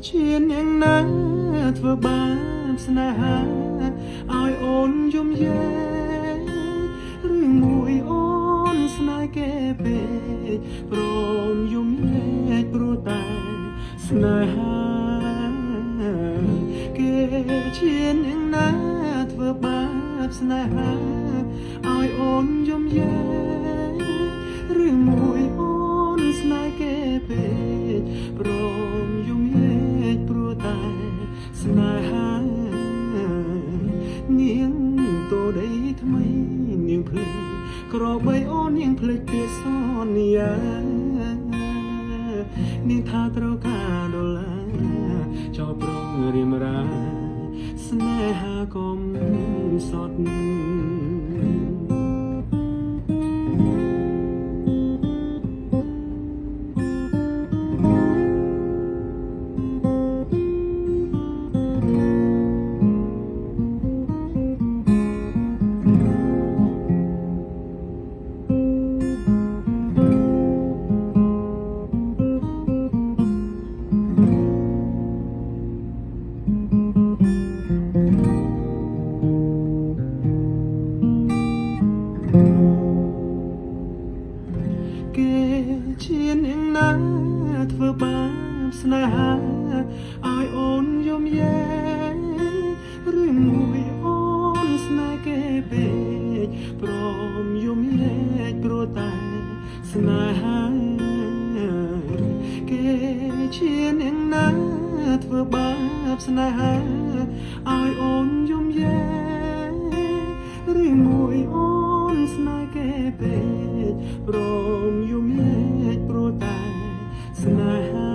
ឈានយ៉ាងណាធ្វើបាបស្នេហាឲ្យអូនយំយែរឿងមួយអូនស្នេហ៍គេពេកព្រមយំយែព្រោះតែស្នេហាគេឈានយ៉ាងណាធ្វើបាបស្នេហាឲ្យអូនយំយែរឿងមួយអូនស្នេហ៍គេពេកព្រមយំយែព្រោះតែស្នេហានាងតូដីថ្មីនាងភ្លេចក្របីអូននាងភ្លេចពាក្យសន្យានាងថាត្រូវការដុល្លារចោលប្រងរៀមរាស្នេហាកុំសត់គេឈានយ៉ាងណាធ្វើបាបស្នេហាឲ្យអូនយំយែរឿងមួយអូនស្នេហ៍គេពេកព្រមយំយែព្រោះតែស្នេហាគេឈានយ៉ាងណាធ្វើបាបស្នេហាឲ្យអូនយំយែរឿងមួយអូនស្នេហ៍គេពេកព្រមយំយែព្រោះតែស្នេហា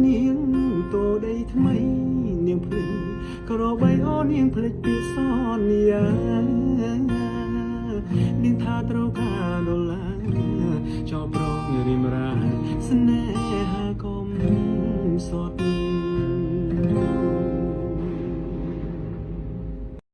នាងតូដីថ្មីនាងភ្លេចក្របីអូននាងភ្លេចពាក្យសន្យា